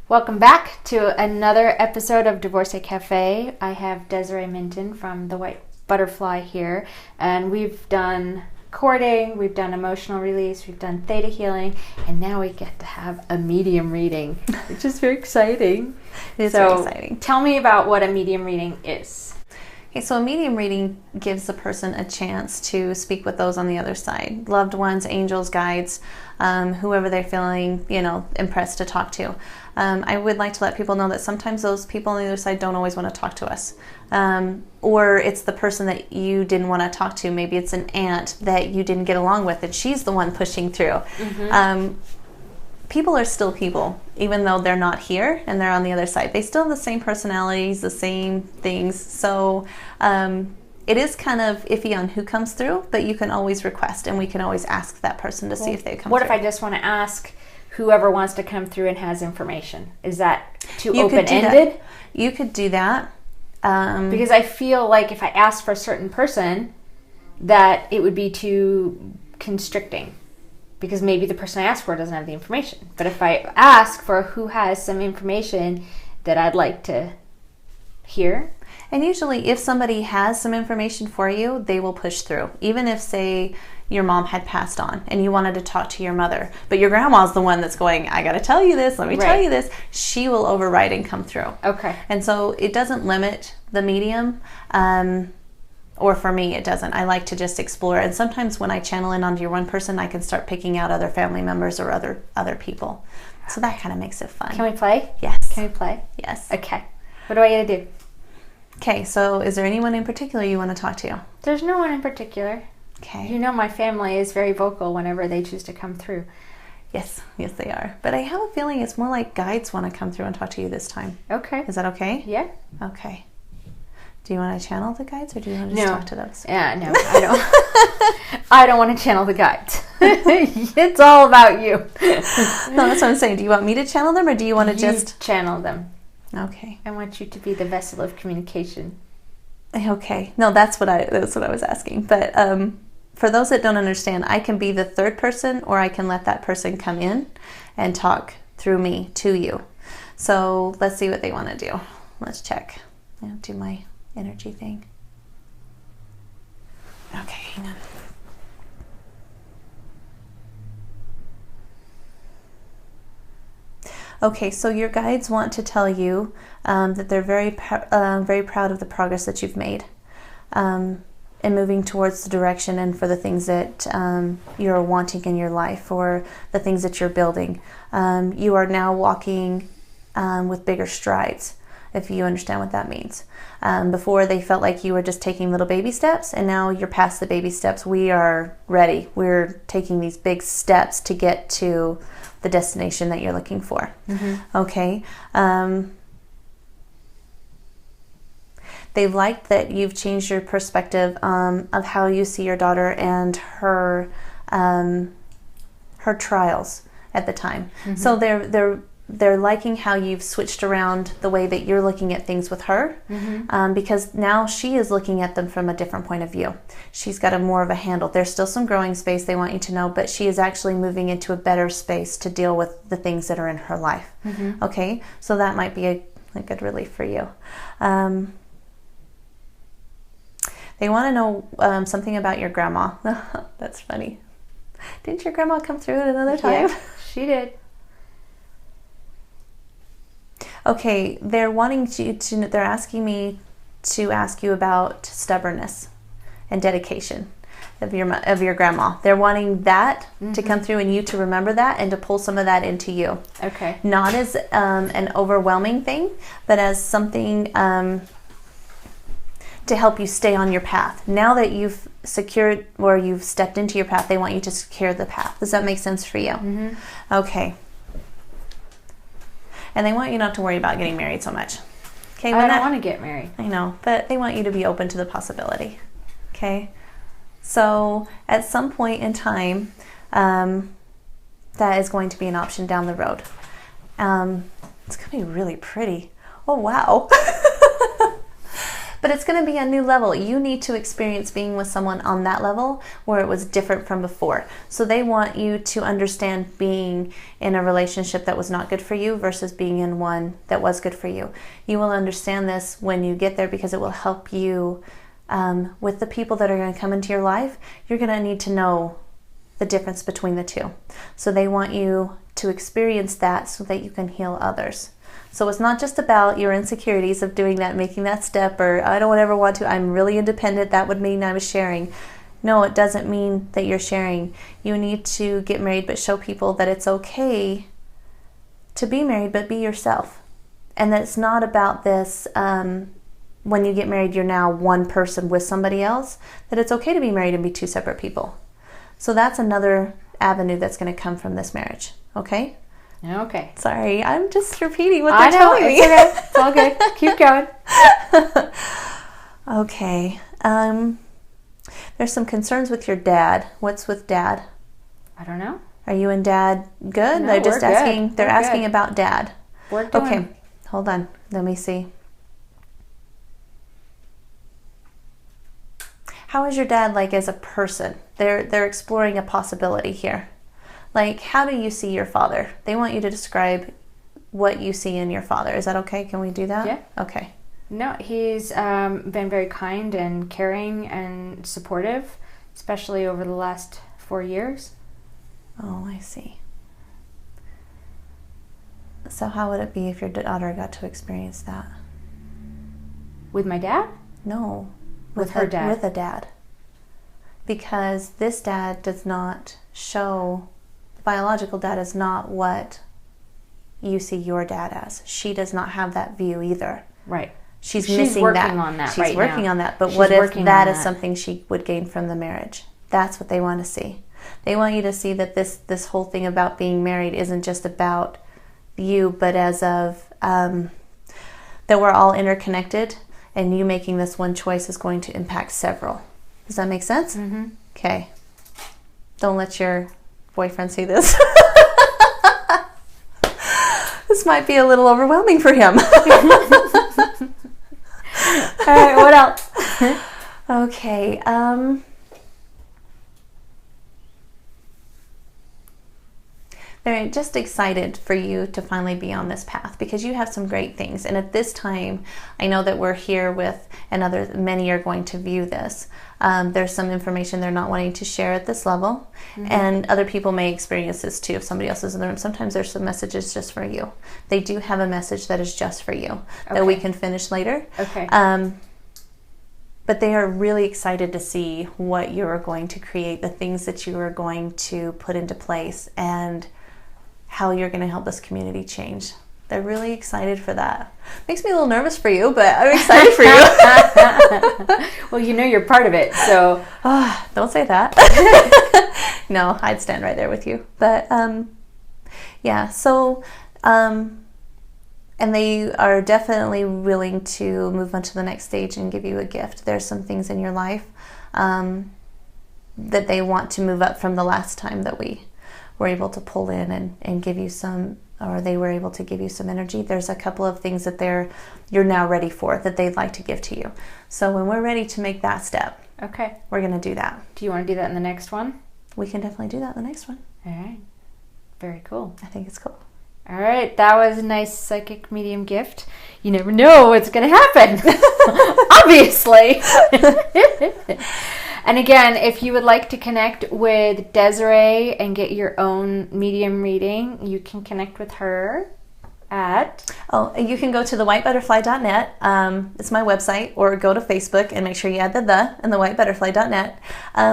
Welcome back to another episode of Divorcee Cafe. I have Desiree Minton from the White Butterfly here, and we've done courting, we've done emotional release, we've done theta healing, and now we get to have a medium reading, which is very exciting. It is very exciting. Tell me about what a medium reading is. Okay, so a medium reading gives the person a chance to speak with those on the other side, loved ones, angels, guides, whoever they're feeling, impressed to talk to. I would like to let people know that sometimes those people on the other side don't always want to talk to us. Or it's the person that you didn't want to talk to. Maybe it's an aunt that you didn't get along with and she's the one pushing through. Mm-hmm. People are still people, even though they're not here and they're on the other side. They still have the same personalities, the same things. So it is kind of iffy on who comes through, but you can always request and we can always ask that person to see if they come through. What if I just want to ask whoever wants to come through and has information? Is that too open-ended? You could do that. Because I feel like if I asked for a certain person, that it would be too constricting. Because maybe the person I ask for doesn't have the information. But if I ask for who has some information that I'd like to hear. And usually if somebody has some information for you, they will push through. Even if, say, your mom had passed on and you wanted to talk to your mother, but your grandma's the one that's going, I got to tell you this, let me tell you this. She will override and come through. Okay. And so it doesn't limit the medium. Or for me, it doesn't. I like to just explore. And sometimes when I channel in onto your one person, I can start picking out other family members or other people. So that kind of makes it fun. Can we play? Yes. Can we play? Yes. Okay. What do I got to do? Okay, so is there anyone in particular you want to talk to? There's no one in particular. Okay. You know my family is very vocal whenever they choose to come through. Yes, they are. But I have a feeling it's more like guides want to come through and talk to you this time. Okay. Is that okay? Yeah. Okay. Do you want to channel the guides or do you want to just talk to those? Yeah, no, I don't. I don't want to channel the guides. It's all about you. No, that's what I'm saying. Do you want me to channel them or do you want to just channel them? Okay. I want you to be the vessel of communication. Okay. No, that's what I was asking. But for those that don't understand, I can be the third person or I can let that person come in and talk through me to you. So let's see what they want to do. Let's check. I'll do my energy thing. Okay, hang on. Okay, so your guides want to tell you that they're very proud of the progress that you've made in moving towards the direction and for the things that you're wanting in your life or the things that you're building. You are now walking with bigger strides, if you understand what that means. Before they felt like you were just taking little baby steps, and now you're past the baby steps. We are ready. We're taking these big steps to get to the destination that you're looking for. Mm-hmm. Okay. They've liked that you've changed your perspective of how you see your daughter and her trials at the time. Mm-hmm. So they're liking how you've switched around the way that you're looking at things with her, mm-hmm. Because now she is looking at them from a different point of view. She's got more of a handle. There's still some growing space they want you to know, but she is actually moving into a better space to deal with the things that are in her life. Mm-hmm. Okay, so that might be a good relief for you. They want to know something about your grandma. That's funny. Didn't your grandma come through at another time? Yeah, she did. Okay, they're asking me to ask you about stubbornness and dedication of your grandma. They're wanting that mm-hmm. to come through and you to remember that and to pull some of that into you. Okay. Not as an overwhelming thing, but as something to help you stay on your path. Now that you've secured or you've stepped into your path, they want you to secure the path. Does that make sense for you? Mm-hmm. Okay. And they want you not to worry about getting married so much. Okay, I don't want to get married. I know, but they want you to be open to the possibility. Okay? So at some point in time, that is going to be an option down the road. It's going to be really pretty. Oh, wow. But it's going to be a new level. You need to experience being with someone on that level where it was different from before. So they want you to understand being in a relationship that was not good for you versus being in one that was good for you. You will understand this when you get there because it will help you with the people that are going to come into your life. You're going to need to know the difference between the two. So they want you to experience that so that you can heal others. So it's not just about your insecurities of doing that, making that step, or I don't ever want to, I'm really independent, that would mean I was sharing. No, it doesn't mean that you're sharing. You need to get married, but show people that it's okay to be married, but be yourself. And that it's not about this, when you get married, you're now one person with somebody else, that it's okay to be married and be two separate people. So that's another avenue that's going to come from this marriage. Okay? Okay. Sorry, I'm just repeating what they're telling me. It's all good. Keep going. Okay. There's some concerns with your dad. What's with dad? I don't know. Are you and dad good? No, they're just we're asking. good. They're We're asking good. about dad. We're doing. Okay. Hold on. Let me see. How is your dad like as a person? They're exploring a possibility here. Like, how do you see your father? They want you to describe what you see in your father. Is that okay? Can we do that? Yeah. Okay. No, he's been very kind and caring and supportive, especially over the last 4 years. Oh, I see. So how would it be if your daughter got to experience that? With my dad? No. With her dad. With a dad. Because this dad does not show, the biological dad is not what you see your dad as. She does not have that view either. Right. She's missing working that. on that She's right working now. on that. But She's what if working that on is that. something she would gain from the marriage? That's what they want to see. They want you to see that this whole thing about being married isn't just about you, but as of that we're all interconnected, and you making this one choice is going to impact several. Does that make sense? Mm-hmm. Okay. Don't let your boyfriend see this. This might be a little overwhelming for him. All right, what else? Okay. They're just excited for you to finally be on this path because you have some great things. And at this time, I know that we're here with, and many are going to view this. There's some information they're not wanting to share at this level. Mm-hmm. And other people may experience this too if somebody else is in the room. Sometimes there's some messages just for you. They do have a message that is just for you that we can finish later. Okay. But they are really excited to see what you're going to create, the things that you are going to put into place, and how you're going to help this community change. They're really excited for that. Makes me a little nervous for you, but I'm excited for you. Well, you know you're part of it, so... Don't say that. No, I'd stand right there with you. But, yeah, so... and they are definitely willing to move on to the next stage and give you a gift. There's some things in your life that they want to move up from the last time that we were able to pull in and give you some, or they were able to give you some energy. There's a couple of things that you're now ready for that they'd like to give to you. So when we're ready to make that step, okay, we're going to do that. Do you want to do that in the next one? We can definitely do that in the next one. All right. Very cool. I think it's cool. All right, that was a nice psychic medium gift. You never know what's going to happen, obviously. And again, if you would like to connect with Desiree and get your own medium reading, you can connect with her at... Oh, you can go to thewhitebutterfly.net. It's my website, or go to Facebook and make sure you add the and thewhitebutterfly.net.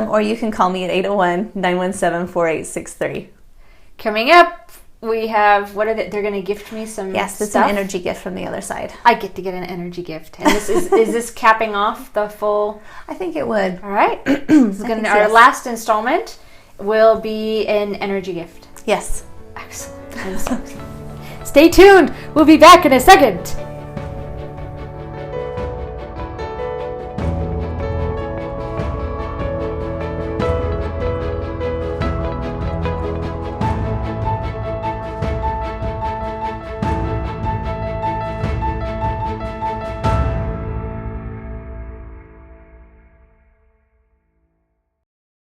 Or you can call me at 801-917-4863. Coming up, we have, they're going to gift me some Yes, it's stuff. an energy gift from the other side. I get to get an energy gift. And this is this capping off the full... I think it would. All right. Our last installment will be an energy gift. Yes. Excellent. Stay tuned. We'll be back in a second.